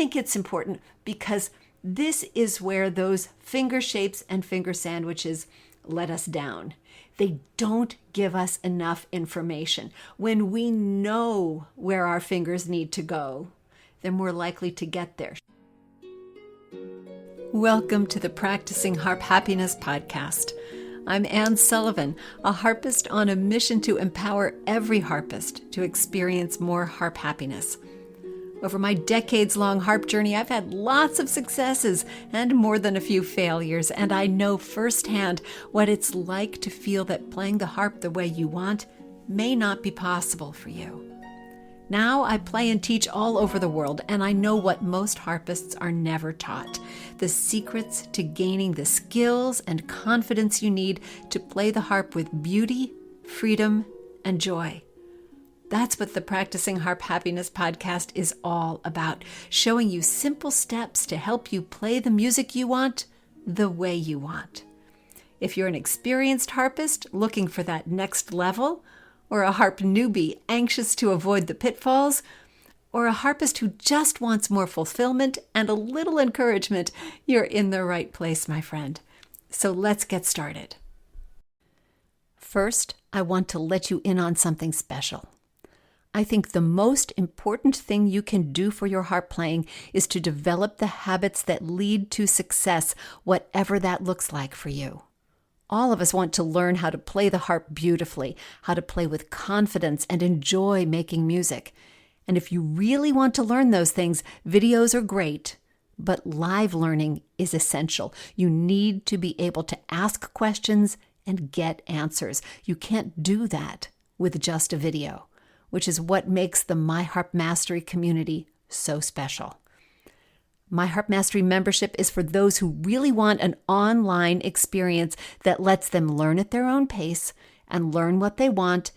think it's important because this is where those finger shapes and finger sandwiches let us down. They don't give us enough information. When we know where our fingers need to go, they're more likely to get there. Welcome to the Practicing Harp Happiness podcast. I'm Anne Sullivan, a harpist on a mission to empower every harpist to experience more harp happiness. Over my decades-long harp journey, I've had lots of successes and more than a few failures, and I know firsthand what it's like to feel that playing the harp the way you want may not be possible for you. Now I play and teach all over the world, and I know what most harpists are never taught: the secrets to gaining the skills and confidence you need to play the harp with beauty, freedom, and joy. That's what the Practicing Harp Happiness podcast is all about, showing you simple steps to help you play the music you want the way you want. If you're an experienced harpist looking for that next level, or a harp newbie anxious to avoid the pitfalls, or a harpist who just wants more fulfillment and a little encouragement, you're in the right place, my friend. So let's get started. First, I want to let you in on something special. I think the most important thing you can do for your harp playing is to develop the habits that lead to success, whatever that looks like for you. All of us want to learn how to play the harp beautifully, how to play with confidence and enjoy making music. And if you really want to learn those things, videos are great, but live learning is essential. You need to be able to ask questions and get answers. You can't do that with just a video, which is what makes the My Harp Mastery community so special. My Harp Mastery membership is for those who really want an online experience that lets them learn at their own pace and learn what they want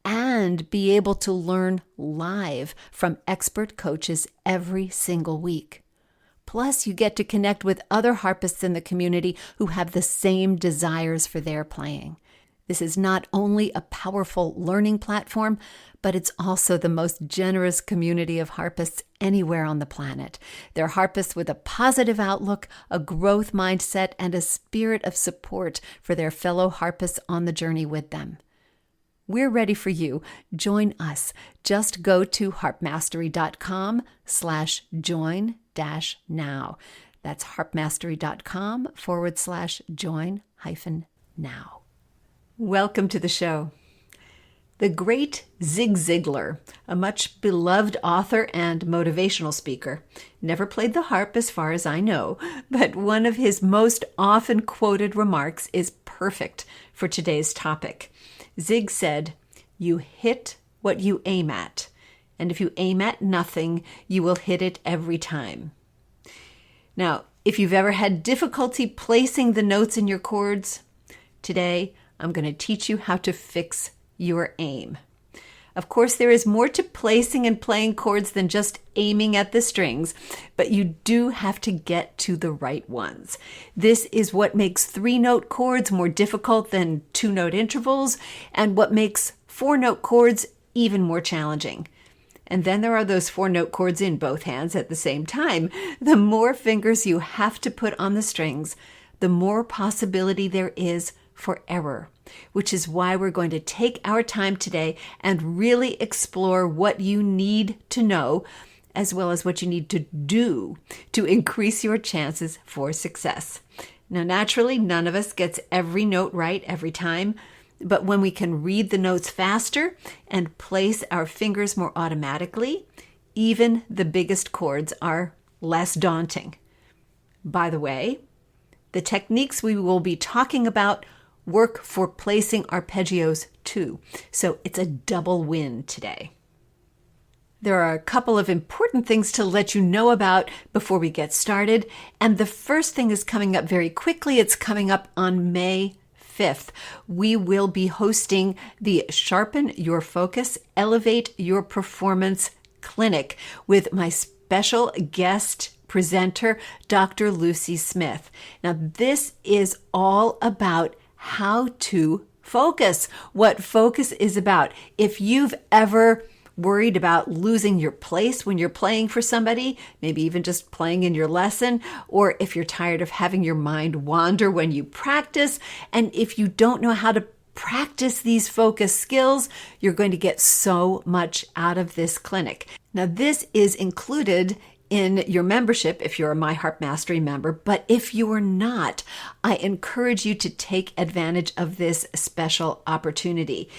and be able to learn live from expert coaches every single week. Plus, you get to connect with other harpists in the community who have the same desires for their playing. This is not only a powerful learning platform, but it's also the most generous community of harpists anywhere on the planet. They're harpists with a positive outlook, a growth mindset, and a spirit of support for their fellow harpists on the journey with them. We're ready for you. Join us. Just go to harpmastery.com/join-now. That's harpmastery.com/join-now. Welcome to the show. The great Zig Ziglar, a much beloved author and motivational speaker, never played the harp as far as I know, but one of his most often quoted remarks is perfect for today's topic. Zig said, "You hit what you aim at, and if you aim at nothing, you will hit it every time." Now, if you've ever had difficulty placing the notes in your chords, today I'm going to teach you how to fix your aim. Of course, there is more to placing and playing chords than just aiming at the strings, but you do have to get to the right ones. This is what makes 3-note chords more difficult than 2-note intervals, and what makes 4-note chords even more challenging. And then there are those 4-note chords in both hands at the same time. The more fingers you have to put on the strings, the more possibility there is for error, which is why we're going to take our time today and really explore what you need to know, as well as what you need to do to increase your chances for success. Now, naturally, none of us gets every note right every time, but when we can read the notes faster and place our fingers more automatically, even the biggest chords are less daunting. By the way, the techniques we will be talking about work for placing arpeggios too, so it's a double win today. There are a couple of important things to let you know about before we get started, and the first thing is coming up very quickly. It's coming up on May 5th. We will be hosting the Sharpen Your Focus, Elevate Your Performance Clinic with my special guest presenter, Dr. Lucy Smith. Now, this is all about how to focus, what focus is about. If you've ever worried about losing your place when you're playing for somebody, maybe even just playing in your lesson, or if you're tired of having your mind wander when you practice, and if you don't know how to practice these focus skills, you're going to get so much out of this clinic. Now, this is included in your membership if you're a My Harp Mastery member, but if you are not, I encourage you to take advantage of this special opportunity.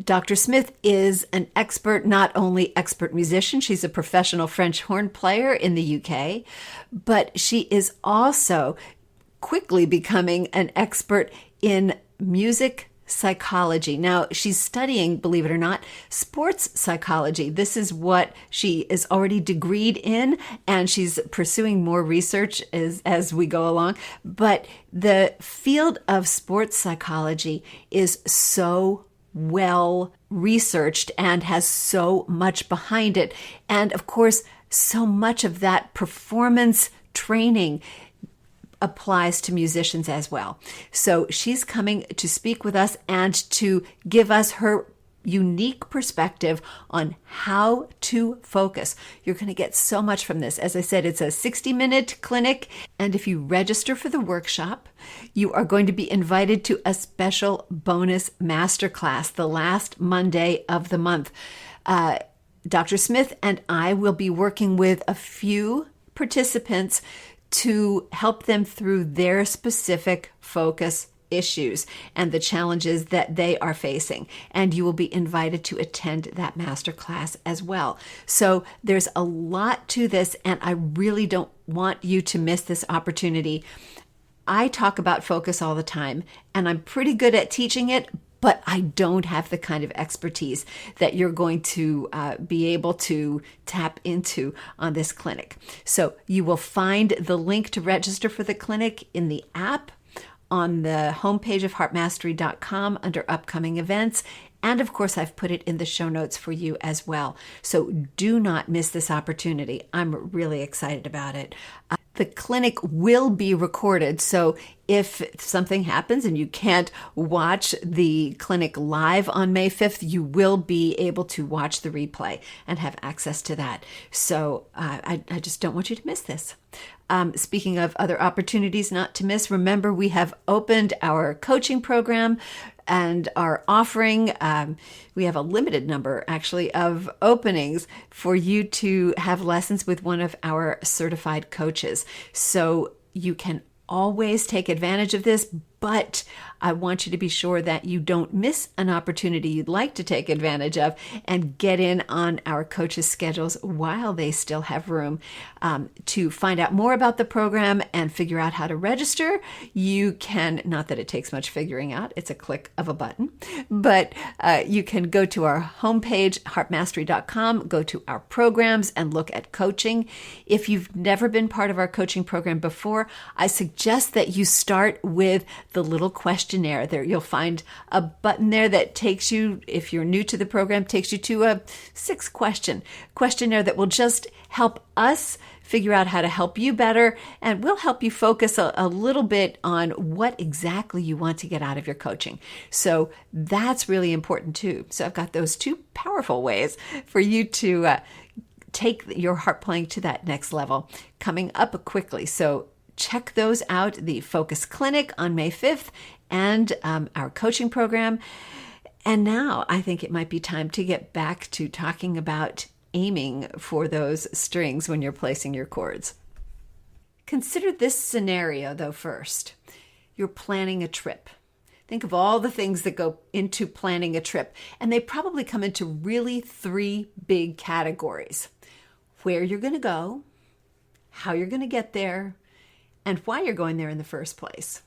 Dr. Smith is an expert, not only expert musician, she's a professional French horn player in the UK, but she is also quickly becoming an expert in music psychology. Now, she's studying, believe it or not, sports psychology. This is what she is already degreed in, and she's pursuing more research as we go along. But the field of sports psychology is so well researched and has so much behind it. And of course, so much of that performance training applies to musicians as well. So she's coming to speak with us and to give us her unique perspective on how to focus. You're going to get so much from this. As I said, it's a 60-minute clinic, and if you register for the workshop, you are going to be invited to a special bonus masterclass the last Monday of the month. Dr. Smith and I will be working with a few participants to help them through their specific focus issues and the challenges that they are facing. And you will be invited to attend that masterclass as well. So there's a lot to this, and I really don't want you to miss this opportunity. I talk about focus all the time, and I'm pretty good at teaching it, but I don't have the kind of expertise that you're going to be able to tap into on this clinic. So you will find the link to register for the clinic in the app on the homepage of harpmastery.com under upcoming events. And of course, I've put it in the show notes for you as well. So do not miss this opportunity. I'm really excited about it. The clinic will be recorded, so if something happens and you can't watch the clinic live on May 5th, you will be able to watch the replay and have access to that. So I just don't want you to miss this. Speaking of other opportunities not to miss, remember we have opened our coaching program and are offering, we have a limited number actually of openings for you to have lessons with one of our certified coaches. So you can always take advantage of this, but I want you to be sure that you don't miss an opportunity you'd like to take advantage of and get in on our coaches' schedules while they still have room. To find out more about the program and figure out how to register, you can, not that it takes much figuring out, it's a click of a button, but you can go to our homepage, harpmastery.com, go to our programs and look at coaching. If you've never been part of our coaching program before, I suggest that you start with the little questionnaire. There you'll find a button there that takes you, if you're new to the program, takes you to a 6-question questionnaire that will just help us figure out how to help you better, and we'll help you focus a little bit on what exactly you want to get out of your coaching. So that's really important too. So I've got those two powerful ways for you to take your harp playing to that next level coming up quickly. So check those out, the Focus Clinic on May 5th and our coaching program. And now I think it might be time to get back to talking about aiming for those strings when you're placing your chords. Consider this scenario though first. You're planning a trip. Think of all the things that go into planning a trip, and they probably come into really 3 big categories. Where you're going to go, how you're going to get there, and why you're going there in the first place,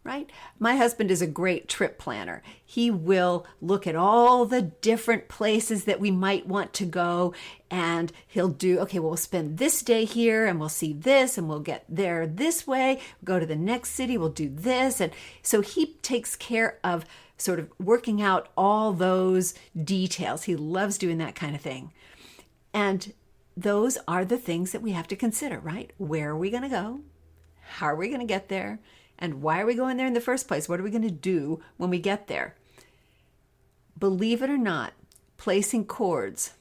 right? My husband is a great trip planner. He will look at all the different places that we might want to go, and he'll do, okay, well, we'll spend this day here, and we'll see this, and we'll get there this way, go to the next city, we'll do this. And so he takes care of sort of working out all those details. He loves doing that kind of thing. And those are the things that we have to consider, right? Where are we going to go? How are we going to get there? And why are we going there in the first place? What are we going to do when we get there? Believe it or not, placing chords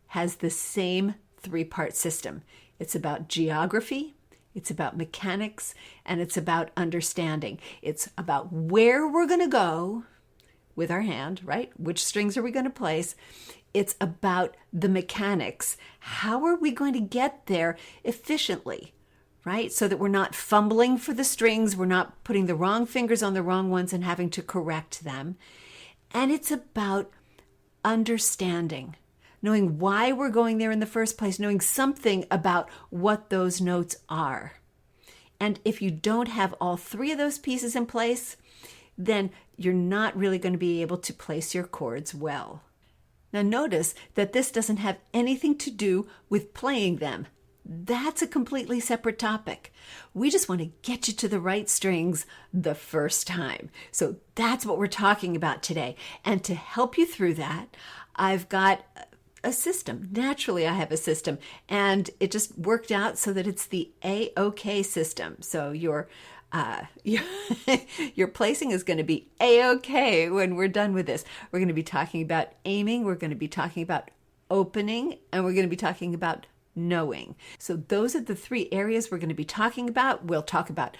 has the same three-part system. It's about geography, it's about mechanics, and it's about understanding. It's about where we're going to go with our hand, right? Which strings are we going to place? It's about the mechanics. How are we going to get there efficiently, right? So that we're not fumbling for the strings, we're not putting the wrong fingers on the wrong ones and having to correct them. And it's about understanding, knowing why we're going there in the first place, knowing something about what those notes are. And if you don't have all three of those pieces in place, then you're not really going to be able to place your chords well. Now notice that this doesn't have anything to do with playing them. That's a completely separate topic. We just want to get you to the right strings the first time. So that's what we're talking about today. And to help you through that, I've got a system. Naturally, I have a system, and it just worked out so that it's the A-OK system. So your placing is going to be A-OK when we're done with this. We're going to be talking about aiming, we're going to be talking about opening, and we're going to be talking about knowing. So those are the three areas we're going to be talking about. We'll talk about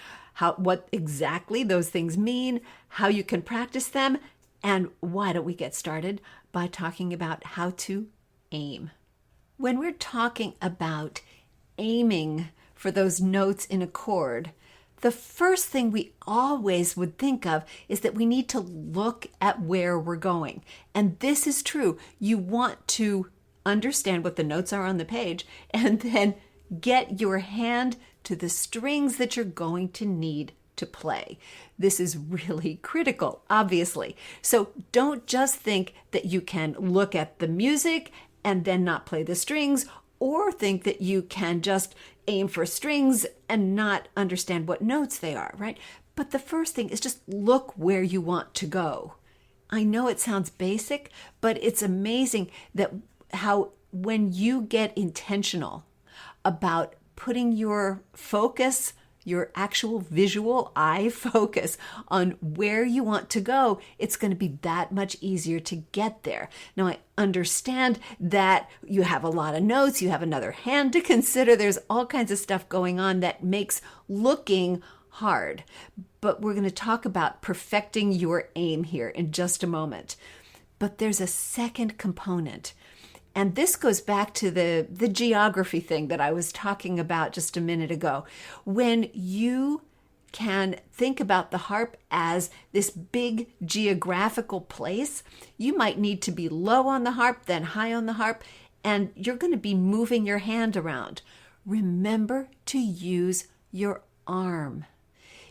what exactly those things mean, how you can practice them, and why don't we get started by talking about how to aim. When we're talking about aiming for those notes in a chord, the first thing we always would think of is that we need to look at where we're going. And this is true. You want to understand what the notes are on the page and then get your hand to the strings that you're going to need to play. This is really critical, obviously. So don't just think that you can look at the music and then not play the strings, or think that you can just aim for strings and not understand what notes they are, right? But the first thing is just look where you want to go. I know it sounds basic, but it's amazing that how when you get intentional about putting your focus, your actual visual eye focus on where you want to go, it's going to be that much easier to get there. Now, I understand that you have a lot of notes, you have another hand to consider, there's all kinds of stuff going on that makes looking hard. But we're going to talk about perfecting your aim here in just a moment. But there's a second component. And this goes back to the geography thing that I was talking about just a minute ago. When you can think about the harp as this big geographical place, you might need to be low on the harp, then high on the harp, and you're going to be moving your hand around. Remember to use your arm.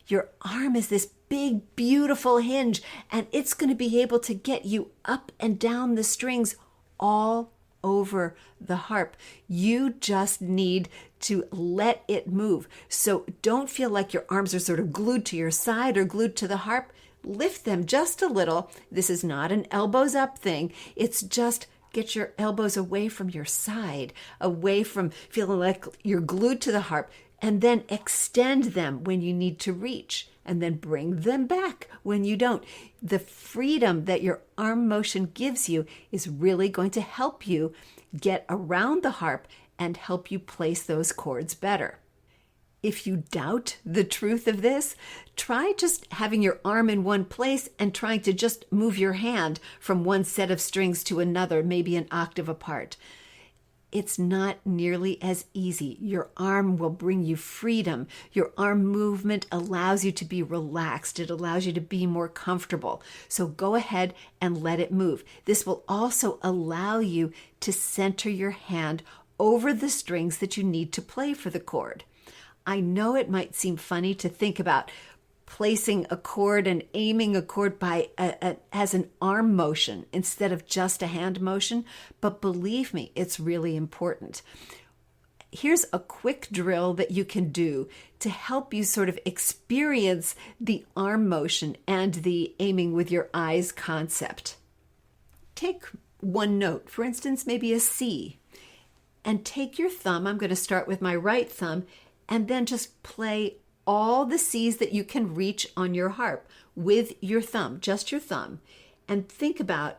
Your arm is this big, beautiful hinge, and it's going to be able to get you up and down the strings all over the harp. You just need to let it move. So don't feel like your arms are sort of glued to your side or glued to the harp. Lift them just a little. This is not an elbows up thing. It's just get your elbows away from your side, away from feeling like you're glued to the harp, and then extend them when you need to reach, and then bring them back when you don't. The freedom that your arm motion gives you is really going to help you get around the harp and help you place those chords better. If you doubt the truth of this, try just having your arm in one place and trying to just move your hand from one set of strings to another, maybe an octave apart. It's not nearly as easy. Your arm will bring you freedom. Your arm movement allows you to be relaxed. It allows you to be more comfortable. So go ahead and let it move. This will also allow you to center your hand over the strings that you need to play for the chord. I know it might seem funny to think about placing a chord and aiming a chord as an arm motion instead of just a hand motion, but believe me, it's really important. Here's a quick drill that you can do to help you sort of experience the arm motion and the aiming with your eyes concept. Take one note, for instance, maybe a C, and take your thumb, I'm going to start with my right thumb, and then just play all the C's that you can reach on your harp with your thumb, just your thumb, and think about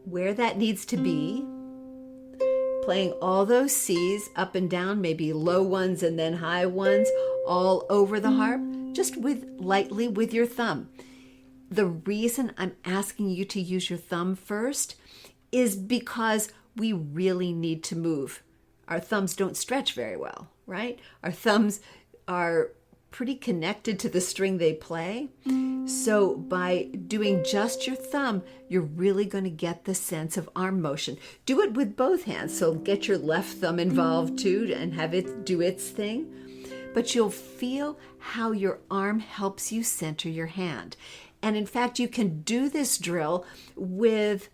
where that needs to be, playing all those C's up and down, maybe low ones and then high ones all over the harp, just lightly with your thumb. The reason I'm asking you to use your thumb first is because we really need to move. Our thumbs don't stretch very well, right? Our thumbs are pretty connected to the string they play. So by doing just your thumb, you're really going to get the sense of arm motion. Do it with both hands. So get your left thumb involved too and have it do its thing. But you'll feel how your arm helps you center your hand. And in fact, you can do this drill with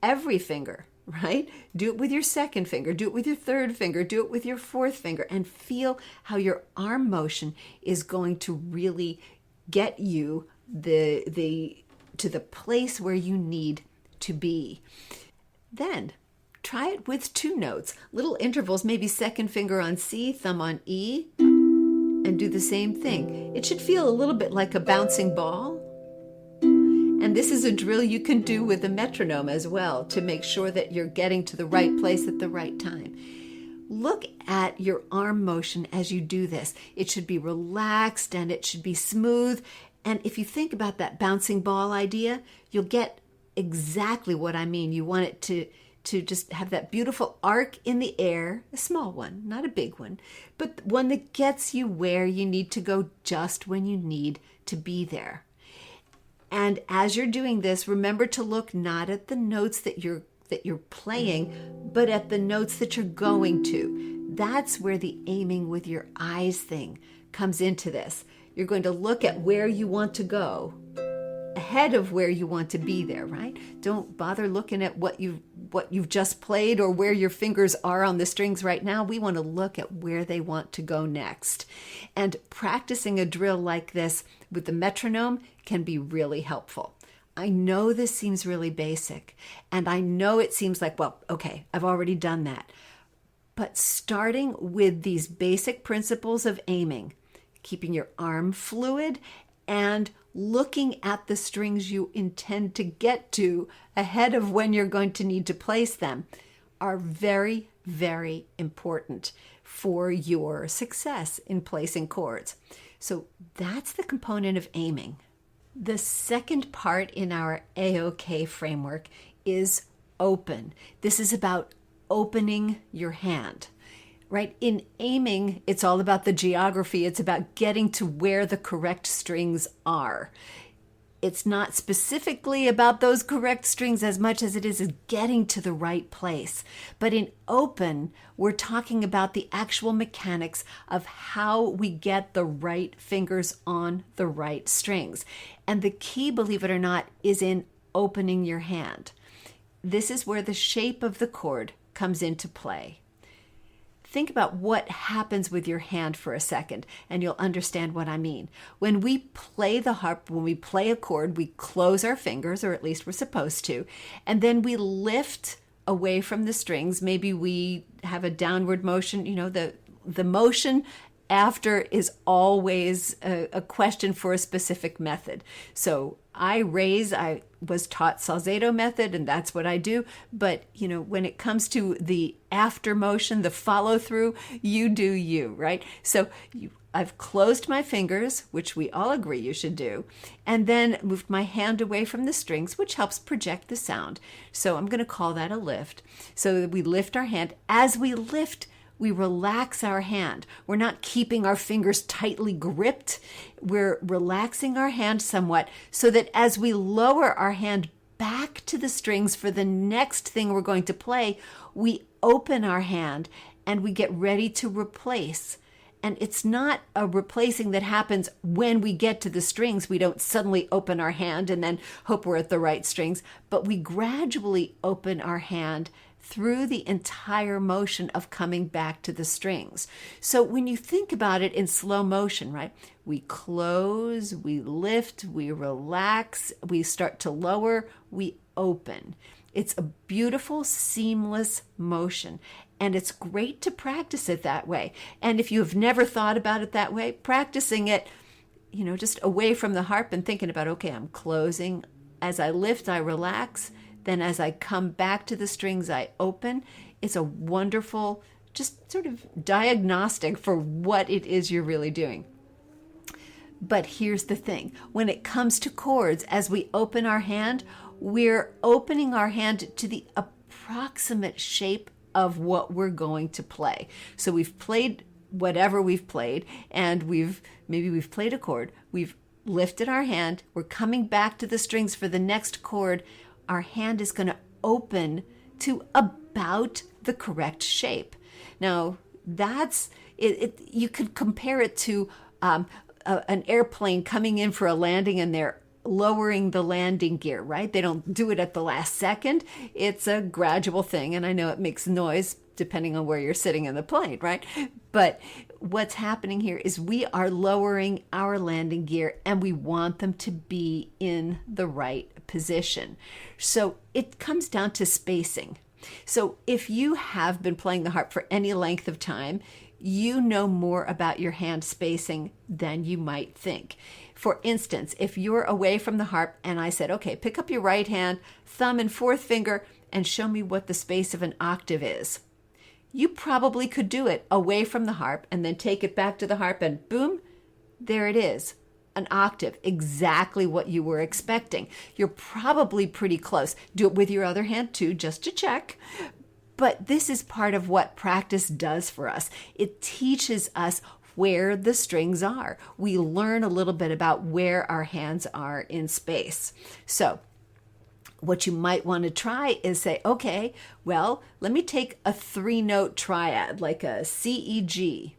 every finger, right? Do it with your second finger, do it with your third finger, do it with your fourth finger, and feel how your arm motion is going to really get you to the place where you need to be. Then try it with two notes, little intervals, maybe second finger on C, thumb on E, and do the same thing. It should feel a little bit like a bouncing ball. And this is a drill you can do with a metronome as well to make sure that you're getting to the right place at the right time. Look at your arm motion as you do this. It should be relaxed and it should be smooth. And if you think about that bouncing ball idea, you'll get exactly what I mean. You want it to just have that beautiful arc in the air, a small one, not a big one, but one that gets you where you need to go just when you need to be there. And as you're doing this, remember to look not at the notes that you're playing, but at the notes that you're going to. That's where the aiming with your eyes thing comes into this. You're going to look at where you want to go ahead of where you want to be there, right? Don't bother looking at what you've just played or where your fingers are on the strings right now. We want to look at where they want to go next. And practicing a drill like this with the metronome can be really helpful. I know this seems really basic, and I know it seems like, well, okay, I've already done that. But starting with these basic principles of aiming, keeping your arm fluid and looking at the strings you intend to get to ahead of when you're going to need to place them are very, very important for your success in placing chords. So that's the component of aiming. The second part in our AOK framework is open. This is about opening your hand, right? In aiming, it's all about the geography. It's about getting to where the correct strings are. It's not specifically about those correct strings as much as it is getting to the right place. But in open, we're talking about the actual mechanics of how we get the right fingers on the right strings. And the key, believe it or not, is in opening your hand. This is where the shape of the chord comes into play. Think about what happens with your hand for a second, and you'll understand what I mean. When we play the harp, when we play a chord, we close our fingers, or at least we're supposed to, and then we lift away from the strings. Maybe we have a downward motion. You know, the motion after is always a question for a specific method. So I was taught salzedo method, and that's what I do. But, you know, when it comes to the after motion, the follow through, you do you, right? So I've closed my fingers, which we all agree you should do, and then moved my hand away from the strings, which helps project the sound. So I'm going to call that a lift. So that we lift our hand. As we lift, we relax our hand. We're not keeping our fingers tightly gripped. We're relaxing our hand somewhat so that as we lower our hand back to the strings for the next thing we're going to play, we open our hand and we get ready to replace. And it's not a replacing that happens when we get to the strings. We don't suddenly open our hand and then hope we're at the right strings, but we gradually open our hand through the entire motion of coming back to the strings. So when you think about it in slow motion, right? We close, we lift, we relax, we start to lower, we open. It's a beautiful, seamless motion, and it's great to practice it that way. And if you have never thought about it that way, practicing it, you know, just away from the harp and thinking about, okay, I'm closing. As I lift, I relax. Then as I come back to the strings, I open. It's a wonderful, just sort of diagnostic for what it is you're really doing. But here's the thing. When it comes to chords, as we open our hand, we're opening our hand to the approximate shape of what we're going to play. So we've played whatever we've played, and maybe we've played a chord. We've lifted our hand. We're coming back to the strings for the next chord. Our hand is going to open to about the correct shape. Now, that's it. You could compare it to an airplane coming in for a landing, and they're lowering the landing gear, right? They don't do it at the last second. It's a gradual thing, and I know it makes noise depending on where you're sitting in the plane, right? But what's happening here is we are lowering our landing gear, and we want them to be in the right position. So it comes down to spacing. So if you have been playing the harp for any length of time, you know more about your hand spacing than you might think. For instance, if you're away from the harp and I said, okay, pick up your right hand, thumb and fourth finger, and show me what the space of an octave is. You probably could do it away from the harp and then take it back to the harp and boom, there it is. An octave, exactly what you were expecting. You're probably pretty close. Do it with your other hand too, just to check. But this is part of what practice does for us. It teaches us where the strings are. We learn a little bit about where our hands are in space. So what you might want to try is say, okay, well, let me take a 3-note triad, like a C, E, G,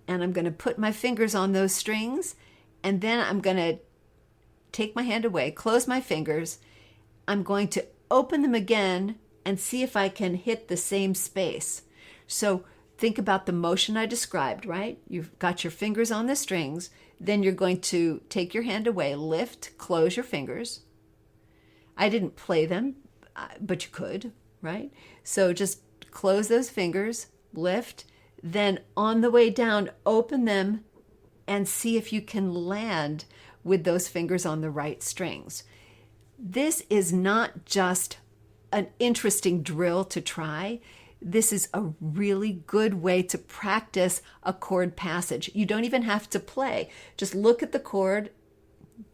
and I'm going to put my fingers on those strings, and then I'm going to take my hand away, close my fingers. I'm going to open them again and see if I can hit the same space. So think about the motion I described, right? You've got your fingers on the strings. Then you're going to take your hand away, lift, close your fingers. I didn't play them, but you could, right? So just close those fingers, lift, then on the way down, open them and see if you can land with those fingers on the right strings. This is not just an interesting drill to try. This is a really good way to practice a chord passage. You don't even have to play. Just look at the chord,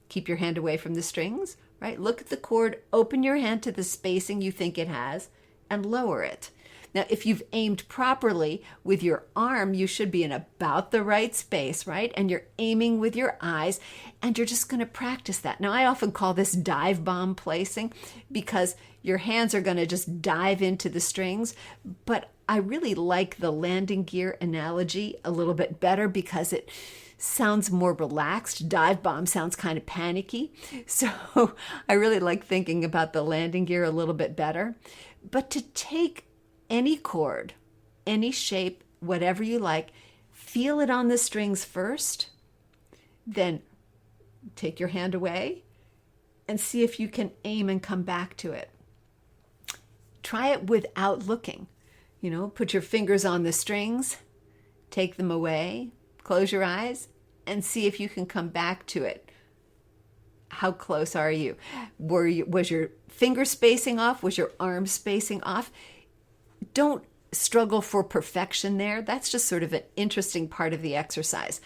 keep your hand away from the strings, right? Look at the chord, open your hand to the spacing you think it has, and lower it. Now, if you've aimed properly with your arm, you should be in about the right space, right? And you're aiming with your eyes, and you're just going to practice that. Now, I often call this dive bomb placing because your hands are going to just dive into the strings, but I really like the landing gear analogy a little bit better because it sounds more relaxed. Dive bomb sounds kind of panicky. So I really like thinking about the landing gear a little bit better. But to take any chord, any shape, whatever you like, feel it on the strings first, then take your hand away and see if you can aim and come back to it. Try it without looking. Put your fingers on the strings, take them away, close your eyes, and see if you can come back to it. How close are you? Was your finger spacing off? Was your arm spacing off? Don't struggle for perfection there. That's just sort of an interesting part of the exercise.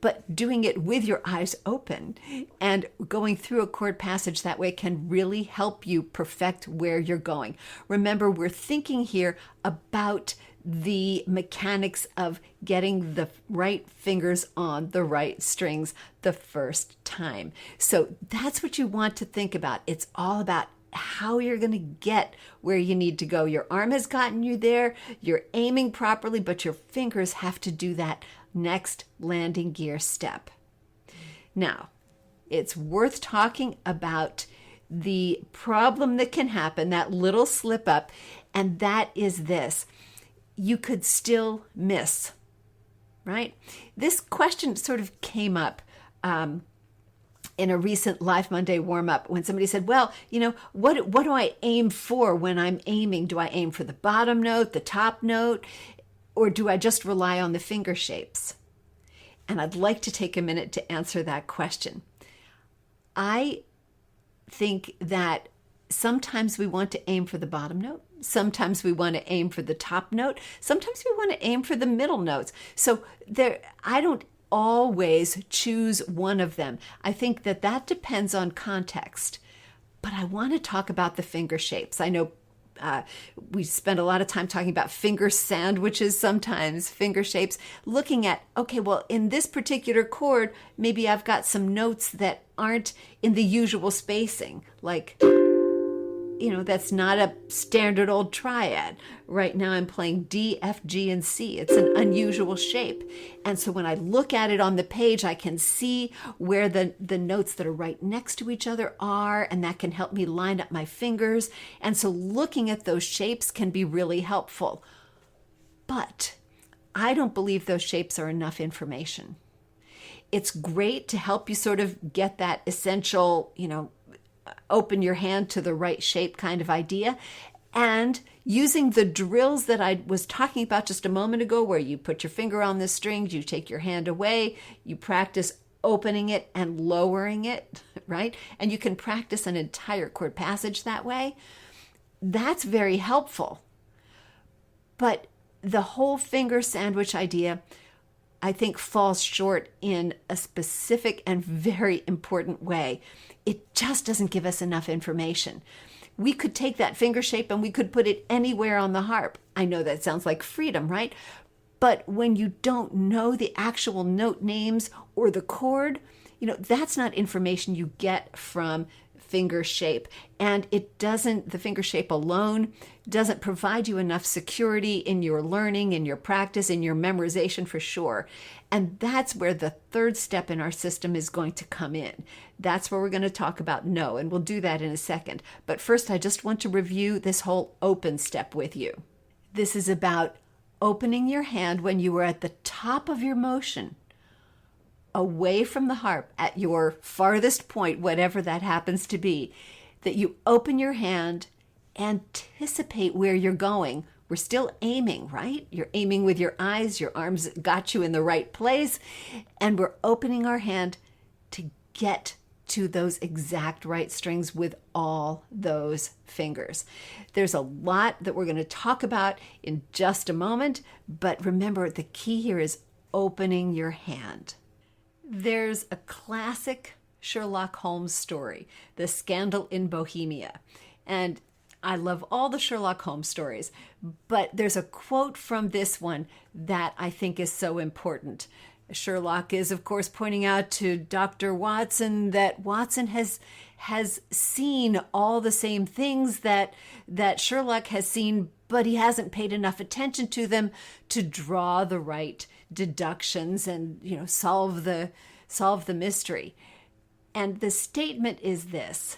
But doing it with your eyes open and going through a chord passage that way can really help you perfect where you're going. Remember, we're thinking here about the mechanics of getting the right fingers on the right strings the first time. So that's what you want to think about. It's all about how you're going to get where you need to go. Your arm has gotten you there. You're aiming properly, but your fingers have to do that next landing gear step. Now, it's worth talking about the problem that can happen, that little slip up, and that is this. You could still miss, right? This question sort of came up in a recent Live Monday warm-up when somebody said, well, what do I aim for when I'm aiming? Do I aim for the bottom note, the top note, or do I just rely on the finger shapes? And I'd like to take a minute to answer that question. I think that sometimes we want to aim for the bottom note. Sometimes we want to aim for the top note. Sometimes we want to aim for the middle notes. So I don't always choose one of them. I think that depends on context. But I want to talk about the finger shapes. I know we spend a lot of time talking about finger sandwiches sometimes, finger shapes, looking at, okay, well, in this particular chord, maybe I've got some notes that aren't in the usual spacing, like, that's not a standard old triad. Right now I'm playing D, F, G, and C. It's an unusual shape. And so when I look at it on the page, I can see where the notes that are right next to each other are, and that can help me line up my fingers. And so looking at those shapes can be really helpful. But I don't believe those shapes are enough information. It's great to help you sort of get that essential, open your hand to the right shape kind of idea. And using the drills that I was talking about just a moment ago, where you put your finger on the strings, you take your hand away, you practice opening it and lowering it, right? And you can practice an entire chord passage that way. That's very helpful. But the whole finger sandwich idea, I think, falls short in a specific and very important way. It just doesn't give us enough information. We could take that finger shape and we could put it anywhere on the harp. I know that sounds like freedom, right? But when you don't know the actual note names or the chord, that's not information you get from finger shape. And the finger shape alone doesn't provide you enough security in your learning, in your practice, in your memorization for sure. And that's where the third step in our system is going to come in. That's where we're going to talk about no, and we'll do that in a second. But first, I just want to review this whole open step with you. This is about opening your hand when you are at the top of your motion, away from the harp at your farthest point, whatever that happens to be, that you open your hand, anticipate where you're going. We're still aiming, right? You're aiming with your eyes, your arms got you in the right place, and we're opening our hand to get to those exact right strings with all those fingers. There's a lot that we're going to talk about in just a moment, but remember, the key here is opening your hand. There's a classic Sherlock Holmes story, The Scandal in Bohemia. And I love all the Sherlock Holmes stories, but there's a quote from this one that I think is so important. Sherlock is, of course, pointing out to Dr. Watson that Watson has seen all the same things that Sherlock has seen, but he hasn't paid enough attention to them to draw the right deductions and solve the mystery. And the statement is this: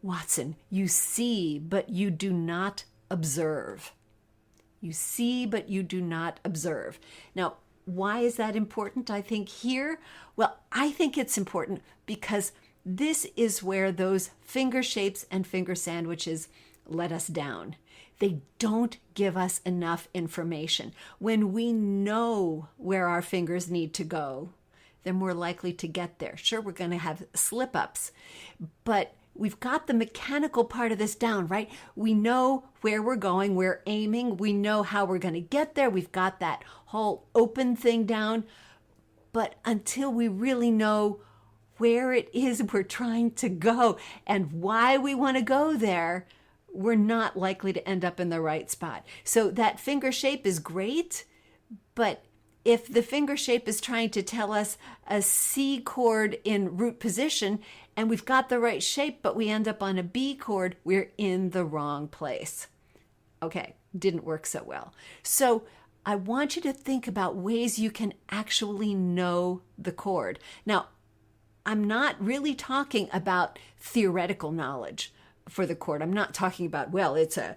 Watson, you see, but you do not observe. You see, but you do not observe. Now, why is that important, I think, here? Well, I think it's important because this is where those finger shapes and finger sandwiches let us down. They don't give us enough information. When we know where our fingers need to go, they're more likely to get there. Sure, we're going to have slip-ups, but we've got the mechanical part of this down, right? We know where we're going, we're aiming, we know how we're going to get there, we've got that whole open thing down. But until we really know where it is we're trying to go and why we want to go there, we're not likely to end up in the right spot. So that finger shape is great, but if the finger shape is trying to tell us a C chord in root position and we've got the right shape, but we end up on a B chord, we're in the wrong place. Okay, didn't work so well. So I want you to think about ways you can actually know the chord. Now, I'm not really talking about theoretical knowledge for the chord. I'm not talking about, well, it's a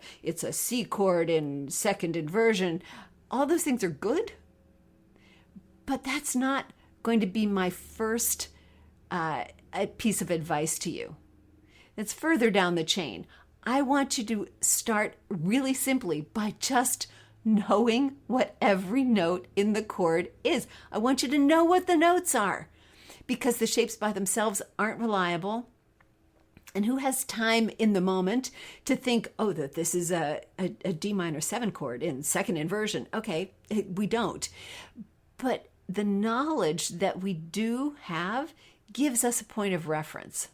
C chord in second inversion. All those things are good, but that's not going to be my first piece of advice to you. It's further down the chain. I want you to start really simply by just knowing what every note in the chord is. I want you to know what the notes are, because the shapes by themselves aren't reliable. And who has time in the moment to think, oh, that this is a D minor 7 chord in second inversion? Okay, we don't. But the knowledge that we do have gives us a point of reference.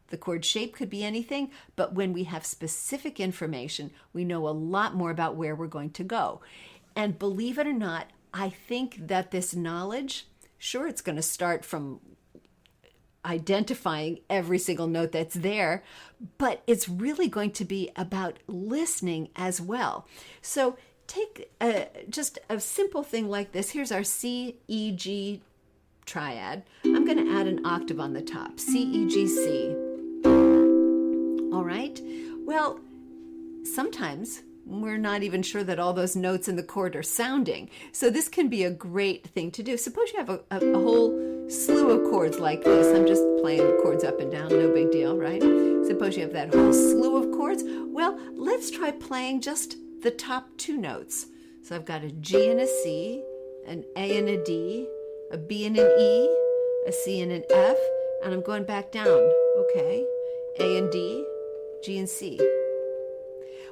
The chord shape could be anything, but when we have specific information, we know a lot more about where we're going to go. And believe it or not, I think that this knowledge, sure, it's going to start from identifying every single note that's there, but it's really going to be about listening as well. So take just a simple thing like this. Here's our C, E, G triad. I'm going to add an octave on the top, C, E, G, C. All right. Well, sometimes we're not even sure that all those notes in the chord are sounding. So this can be a great thing to do. Suppose you have a whole slew of chords like this. I'm just playing the chords up and down, no big deal, right? Suppose you have that whole slew of chords. Well, let's try playing just the top 2 notes. So I've got a G and a C, an A and a D, a B and an E, a C and an F, and I'm going back down. Okay, A and D, G and C.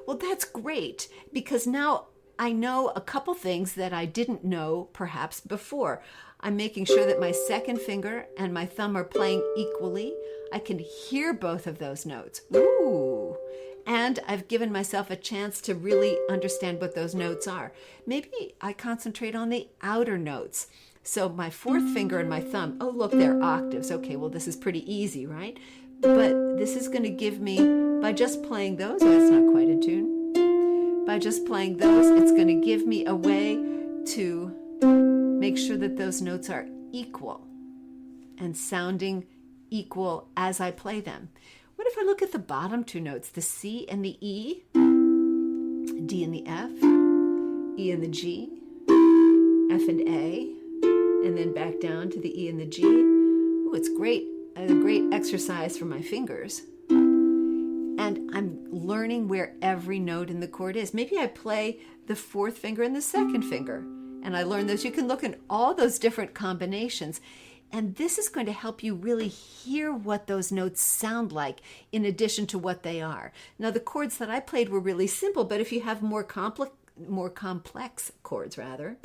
Well, that's great, because now I know a couple things that I didn't know perhaps before. I'm making sure that my second finger and my thumb are playing equally. I can hear both of those notes. Ooh. And I've given myself a chance to really understand what those notes are. Maybe I concentrate on the outer notes. So my fourth finger and my thumb, oh, look, they're octaves. Okay, well, this is pretty easy, right? But this is going to give me, by just playing those, oh, that's not quite in tune. By just playing those, it's going to give me a way to make sure that those notes are equal and sounding equal as I play them. What if I look at the bottom 2 notes, the C and the E, D and the F, E and the G, F and A, and then back down to the E and the G. Ooh, it's great. A great exercise for my fingers. And I'm learning where every note in the chord is. Maybe I play the 4th finger and the 2nd finger, and I learn those. You can look at all those different combinations, and this is going to help you really hear what those notes sound like in addition to what they are. Now, the chords that I played were really simple, but if you have more complex chords, rather,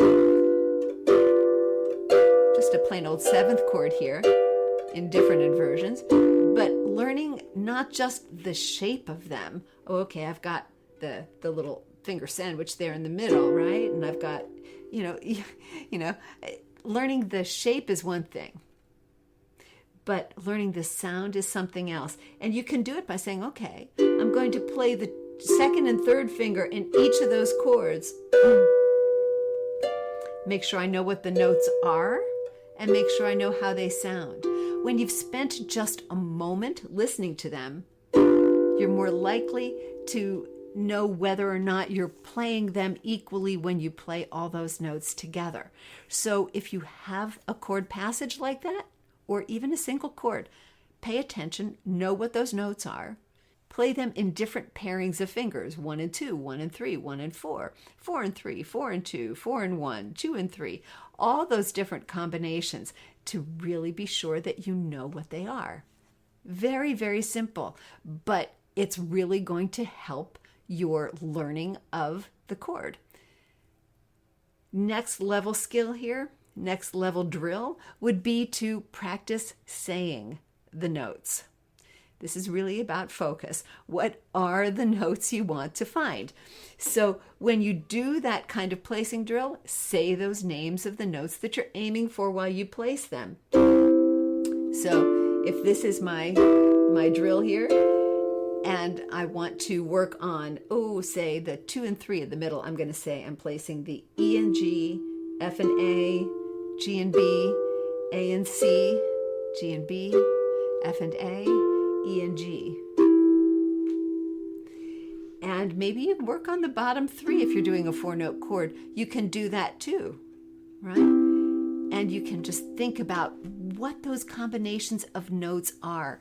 just a plain old 7th chord here, in different inversions, but learning not just the shape of them. Oh, okay, I've got the little finger sandwich there in the middle, right? And I've got, learning the shape is one thing, but learning the sound is something else. And you can do it by saying, okay, I'm going to play the 2nd and 3rd finger in each of those chords. Make sure I know what the notes are and make sure I know how they sound. When you've spent just a moment listening to them, you're more likely to know whether or not you're playing them equally when you play all those notes together. So if you have a chord passage like that, or even a single chord, pay attention, know what those notes are, play them in different pairings of fingers, 1 and 2, 1 and 3, 1 and 4, 4 and 3, 4 and 2, 4 and 1, 2 and 3, all those different combinations to really be sure that you know what they are. Very, very simple, but it's really going to help your learning of the chord. Next level skill here, next level drill would be to practice saying the notes. This is really about focus. What are the notes you want to find? So when you do that kind of placing drill, say those names of the notes that you're aiming for while you place them. So if this is my drill here, and I want to work on, say the 2 and 3 in the middle, I'm going to say I'm placing the E and G, F and A, G and B, A and C, G and B, F and A, E and G. And maybe you work on the bottom 3 if you're doing a 4-note chord. You can do that too, right? And you can just think about what those combinations of notes are.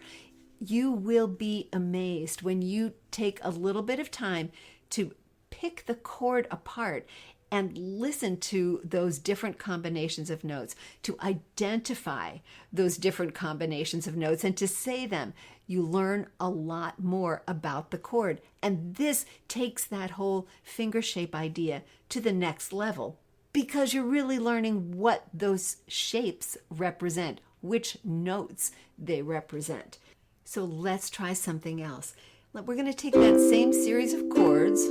You will be amazed when you take a little bit of time to pick the chord apart and listen to those different combinations of notes, to identify those different combinations of notes and to say them. You learn a lot more about the chord. And this takes that whole finger shape idea to the next level because you're really learning what those shapes represent, which notes they represent. So let's try something else. We're going to take that same series of chords.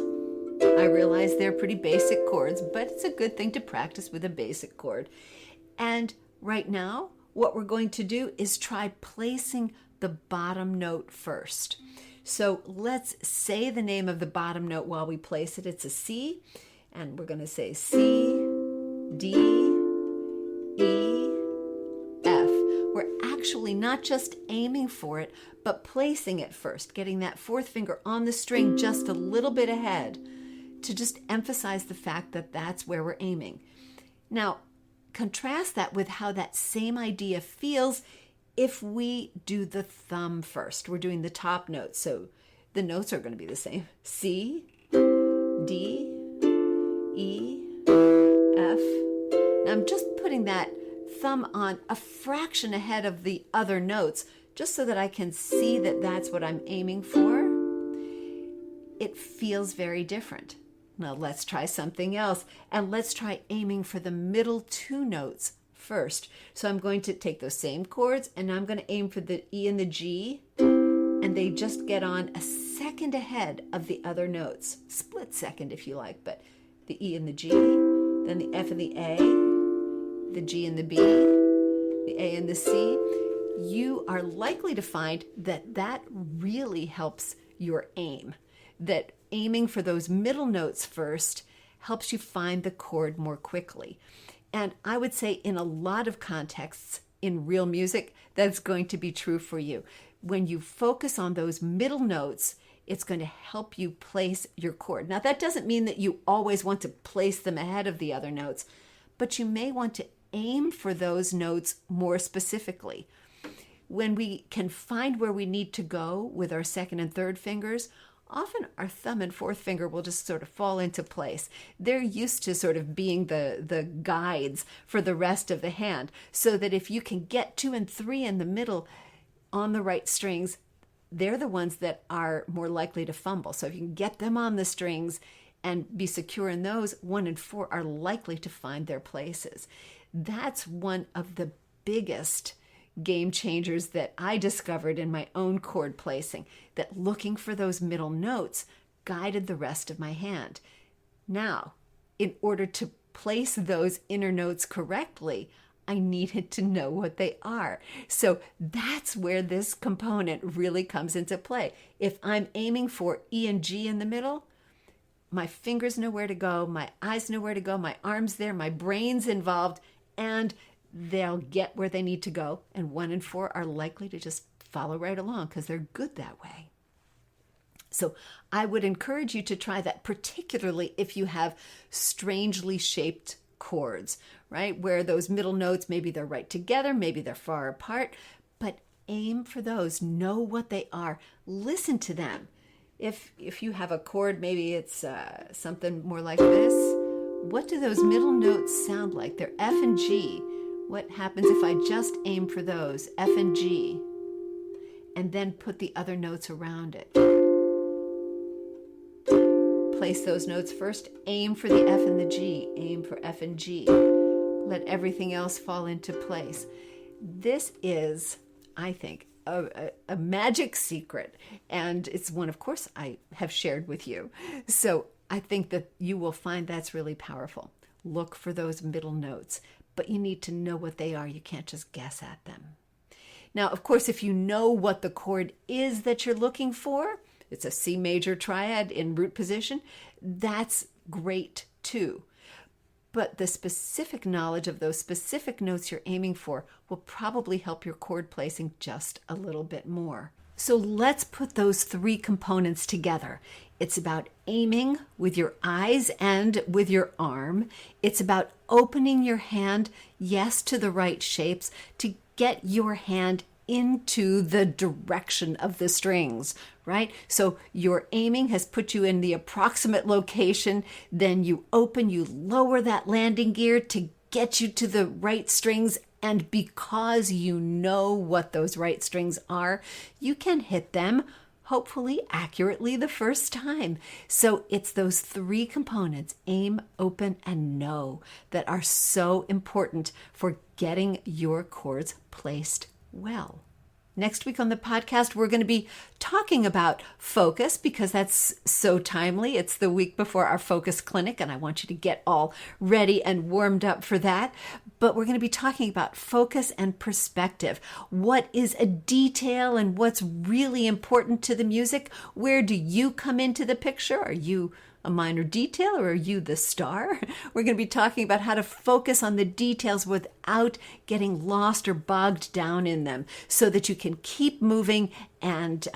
I realize they're pretty basic chords, but it's a good thing to practice with a basic chord. And right now, what we're going to do is try placing the bottom note first. So let's say the name of the bottom note while we place it. It's a C, and we're going to say C, D, E, F. We're actually not just aiming for it, but placing it first, getting that fourth finger on the string just a little bit ahead to just emphasize the fact that that's where we're aiming. Now, contrast that with how that same idea feels if we do the thumb first. We're doing the top notes, so the notes are going to be the same. C, D, E, F. Now I'm just putting that thumb on a fraction ahead of the other notes, just so that I can see that that's what I'm aiming for. It feels very different. Now let's try something else, and let's try aiming for the middle two notes first. So I'm going to take those same chords, and I'm going to aim for the E and the G, and they just get on a second ahead of the other notes. Split second if you like, but the E and the G, then the F and the A, the G and the B, the A and the C. You are likely to find that that really helps your aim, that aiming for those middle notes first helps you find the chord more quickly. And I would say in a lot of contexts in real music, that's going to be true for you. When you focus on those middle notes, it's going to help you place your chord. Now, that doesn't mean that you always want to place them ahead of the other notes, but you may want to aim for those notes more specifically. When we can find where we need to go with our second and third fingers, often our thumb and fourth finger will just sort of fall into place. They're used to sort of being the guides for the rest of the hand, so that if you can get 2 and 3 in the middle on the right strings, they're the ones that are more likely to fumble. So if you can get them on the strings and be secure in those, 1 and 4 are likely to find their places. That's one of the biggest game changers that I discovered in my own chord placing, that looking for those middle notes guided the rest of my hand. Now, in order to place those inner notes correctly, I needed to know what they are. So that's where this component really comes into play. If I'm aiming for E and G in the middle, my fingers know where to go, my eyes know where to go, my arms there, my brain's involved, and they'll get where they need to go. And 1 and 4 are likely to just follow right along because they're good that way. So I would encourage you to try that, particularly if you have strangely shaped chords, right? Where those middle notes, maybe they're right together, maybe they're far apart, but aim for those. Know what they are. Listen to them. If you have a chord, maybe it's something more like this. What do those middle notes sound like? They're F and G. What happens if I just aim for those, F and G, and then put the other notes around it? Place those notes first, aim for the F and the G, aim for F and G. Let everything else fall into place. This is, I think, a magic secret, and it's one, of course, I have shared with you. So I think that you will find that's really powerful. Look for those middle notes, but you need to know what they are. You can't just guess at them. Now, of course, if you know what the chord is that you're looking for, it's a C major triad in root position, that's great too. But the specific knowledge of those specific notes you're aiming for will probably help your chord placing just a little bit more. So let's put those 3 components together. It's about aiming with your eyes and with your arm. It's about opening your hand, yes, to the right shapes, to get your hand into the direction of the strings, right? So your aiming has put you in the approximate location. Then you open, you lower that landing gear to get you to the right strings. And because you know what those right strings are, you can hit them hopefully accurately the first time. So it's those three components, aim, open, and know, that are so important for getting your chords placed well. Next week on the podcast, we're going to be talking about focus because that's so timely. It's the week before our focus clinic, and I want you to get all ready and warmed up for that. But we're going to be talking about focus and perspective. What is a detail and what's really important to the music? Where do you come into the picture? Are you a minor detail or are you the star? We're going to be talking about how to focus on the details without getting lost or bogged down in them so that you can keep moving and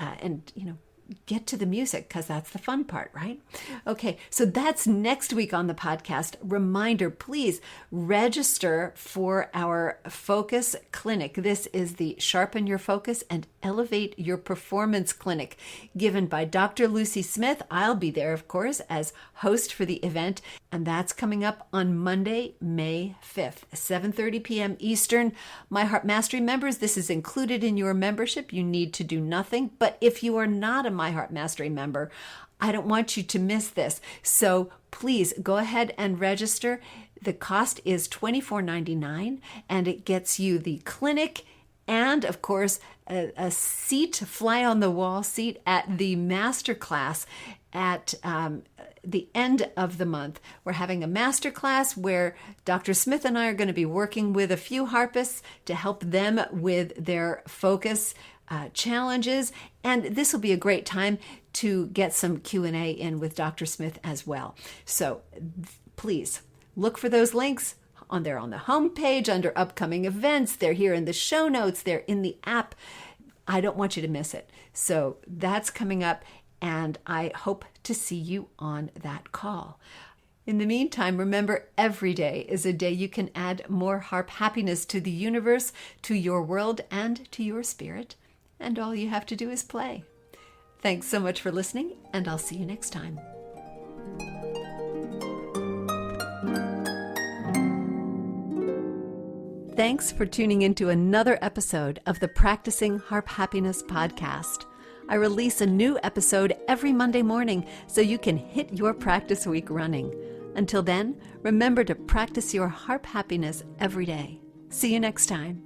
get to the music, because that's the fun part, right? Okay, so that's next week on the podcast. Reminder, please register for our focus clinic. This is the Sharpen Your Focus and Elevate Your Performance Clinic given by Dr. Lucy Smith. I'll be there, of course, as host for the event, and that's coming up on Monday, May 5th, 7:30 p.m. Eastern. My Harp Mastery members, this is included in your membership. You need to do nothing, but if you are not a My Harp Mastery member, I don't want you to miss this. So please go ahead and register. The cost is $24.99, and it gets you the clinic and, of course, a seat, fly on the wall seat at the master class at the end of the month. We're having a master class where Dr. Smith and I are going to be working with a few harpists to help them with their focus challenges, and this will be a great time to get some Q&A in with Dr. Smith as well. So please look for those links on the homepage under upcoming events. They're here in the show notes. They're in the app. I don't want you to miss it. So that's coming up, and I hope to see you on that call. In the meantime, remember, every day is a day you can add more harp happiness to the universe, to your world, and to your spirit. And all you have to do is play. Thanks so much for listening, and I'll see you next time. Thanks for tuning into another episode of the Practicing Harp Happiness podcast. I release a new episode every Monday morning so you can hit your practice week running. Until then, remember to practice your harp happiness every day. See you next time.